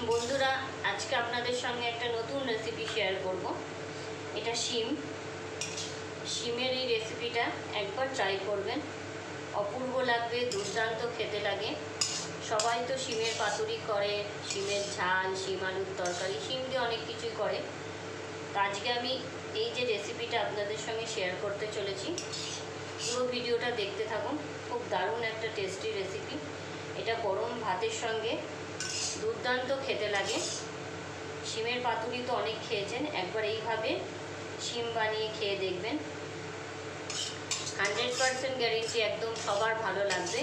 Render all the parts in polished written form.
বন্ধুরা, আজকে আপনাদের সঙ্গে একটা নতুন রেসিপি শেয়ার করব। এটা শিমের এই রেসিপিটা একবার ট্রাই করবেন, অপূর্ব লাগবে, দুর্দান্ত খেতে লাগে। সবাই তো শিমের পাতুরি করে, শিমের ঝাল, শিম আলুর তরকারি, শিম দিয়ে অনেক কিছুই করে। তো আজকে আমি এই যে রেসিপিটা আপনাদের সঙ্গে শেয়ার করতে চলেছি, পুরো ভিডিওটা দেখতে থাকুন। খুব দারুণ একটা টেস্টি রেসিপি। এটা গরম ভাতের সঙ্গে দুর্দান্ত খেতে লাগে। শিমের পাতুরি তো অনেক খেয়েছেন, একবার এইভাবে শিম বানিয়ে খেয়ে দেখবেন। 100% গ্যারেন্টি, একদম সবার ভালো লাগবে।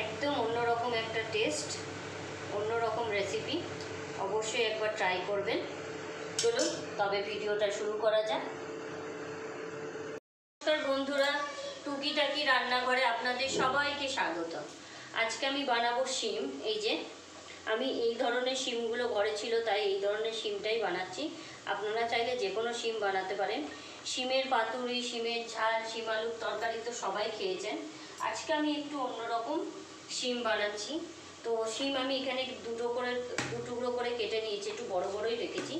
একদম অন্যরকম একটা টেস্ট, অন্যরকম রেসিপি, অবশ্যই একবার ট্রাই করবেন। চলুন তবে ভিডিওটা শুরু করা যাক। নমস্কার বন্ধুরা, টুকিটাকি রান্নাঘরে আপনাদের সবাইকে স্বাগত। আজকে আমি বানাবো শিম। এই যে আমি এই ধরনের শিমগুলো ঘরে ছিল, তাই এই ধরনের শিমটাই বানাচ্ছি। আপনারা চাইলে যে কোনো শিম বানাতে পারেন। শিমের পাতুরি, শিমের ঝাল, শিম আলুর তরকারি তো সবাই খেয়েছেন। আজকে আমি একটু অন্যরকম শিম বানাচ্ছি। তো শিম আমি এখানে দু টুকরো করে কেটে নিয়েছি, একটু বড় বড়ই রেখেছি।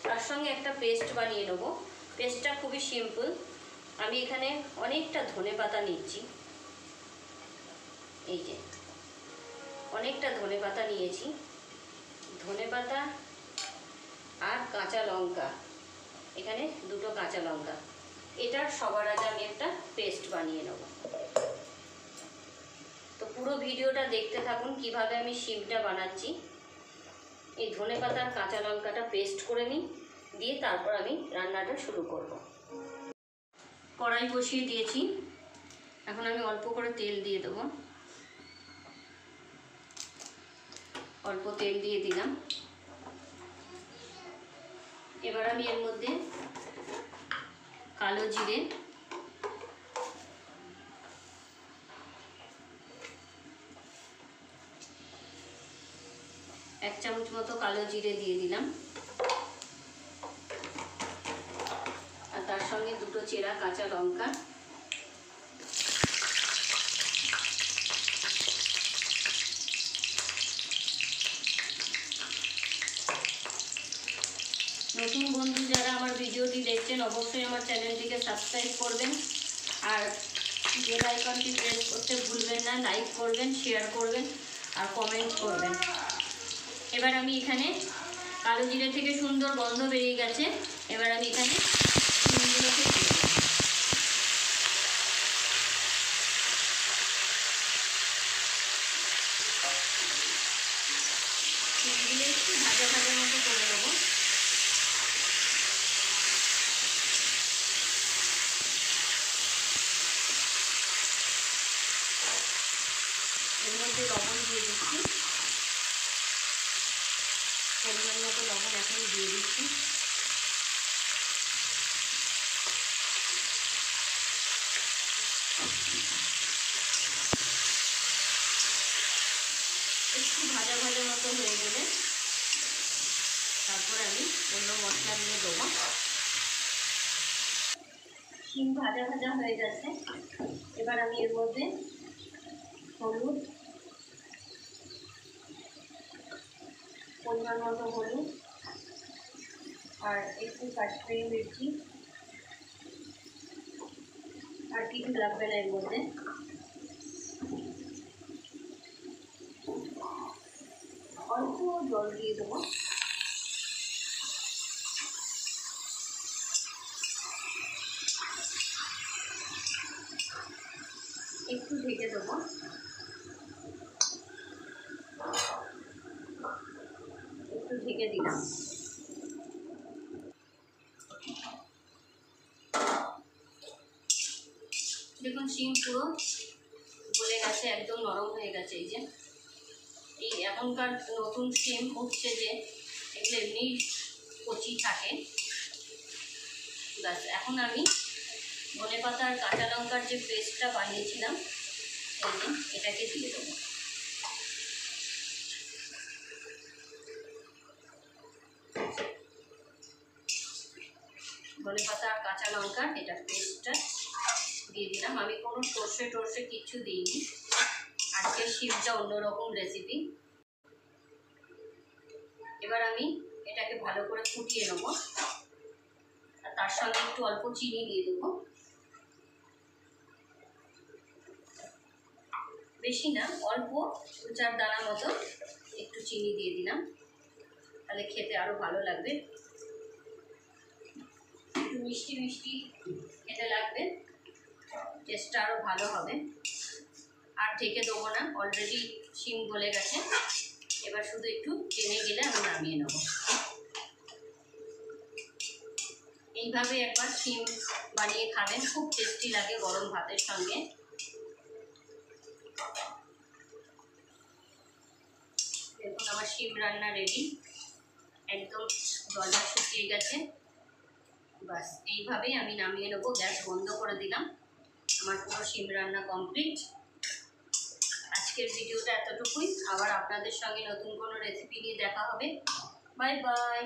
তার সঙ্গে একটা পেস্ট বানিয়ে নেবো। পেস্টটা খুবই সিম্পল। আমি এখানে অনেকটা ধনেপাতা নিচ্ছি। এই যে অনেকটা ধনেপাতা নিয়েছি, ধনেপাতা আর কাঁচা লঙ্কা, এখানে দুটো কাঁচা লঙ্কা। এটার সবার আগে আমি একটা পেস্ট বানিয়ে নেব। তো পুরো ভিডিওটা দেখতে থাকুন কিভাবে আমি শিমটা বানাচ্ছি। এই ধনেপাতা আর কাঁচা লঙ্কাটা পেস্ট করে নিই, দিয়ে তারপর আমি রান্নাটা শুরু করব। কড়াই বসিয়ে দিয়েছি, এখন আমি অল্প করে তেল দিয়ে দেবো। অল্প তেল দিয়ে দিলাম। এবার আমি এর মধ্যে কালো জিরে, এক চামচ মতো কালো জিরে দিয়ে দিলাম, আর তার সঙ্গে দুটো চেরা কাঁচা লঙ্কা। নতুন বন্ধু যারা আমার ভিডিওটি দেখছেন, অবশ্যই আমার চ্যানেলটিকে সাবস্ক্রাইব করবেন, আর বেল আইকনটি প্রেস করতে ভুলবেন না। লাইক করবেন, শেয়ার করবেন আর কমেন্ট করবেন। এবার আমি এখানে কালো জিরে থেকে সুন্দর গন্ধ বেরিয়ে গেছে। এবার আমি এখানে শিমগুলোকে দিয়ে দেব। শিমগুলো একটু ভাজা ভাজা মতো করে দেবো। এর মধ্যে লবণ দিয়ে দিচ্ছি, পরিমাণ মতো লবণ এখন দিয়ে দিচ্ছি। একটু ভাজা ভাজা মতো হয়ে গেলে তারপরে আমি অন্য মশলা দিয়ে দেবো। শিম ভাজা ভাজা হয়ে গেছে। এবার আমি এর মধ্যে হলুদ, পরিমাণ মতো হলুদ, আর একটু কাশ্মীরি মির্চি, আর কিছু লাগবে না এর মধ্যে। অল্প জল দিয়ে দেবো। একটু ঢেকে দেবো। একটু ঢেকে দিলাম। দেখুন শিম পুরো গলে গেছে, একদম নরম হয়ে গেছে। এই যে এই এখনকার নতুন শিম উঠছে, যে এগুলো এমনি কচি থাকে। ব্যাস, এখন আমি ধনেপাতা আর কাঁচা লঙ্কার যে পেস্টটা বানিয়েছিলাম, এই যে এটাকে দিয়ে দেবো। ধনেপাতা আর কাঁচা লঙ্কার এটা পেস্টটা দিয়ে দিলাম। আমি কোনো সর্ষে কিচ্ছু দিইনি, আজকের শিমটা অন্যরকম রেসিপি। এবার আমি এটাকে ভালো করে ফুটিয়ে নেবো, আর তার সঙ্গে একটু অল্প চিনি দিয়ে দেবো, বেশি না, অল্প 2-4 দানা মতো একটু চিনি দিয়ে দিলাম, তাহলে খেতে আরও ভালো লাগবে, একটু মিষ্টি মিষ্টি খেতে লাগবে, টেস্টটা আরও ভালো হবে। আর ঢেকে দেবো না, অলরেডি শিম গলে গেছে, এবার শুধু একটু টেনে গেলে আমি নামিয়ে নেব। এইভাবে একবার শিম বানিয়ে খাবেন, খুব টেস্টি লাগে গরম ভাতের সঙ্গে। দেখুন আমার শিম রান্না রেডি, একদম জলটা শুকিয়ে গেছে। বাস এইভাবেই আমি নামিয়ে নেবো, গ্যাস বন্ধ করে দিলাম, আমার পুরো শিম রান্না কমপ্লিট। আজকের ভিডিওটা এতটুকুই, আবার আপনাদের সঙ্গে নতুন কোনো রেসিপি নিয়ে দেখা হবে। Bye bye.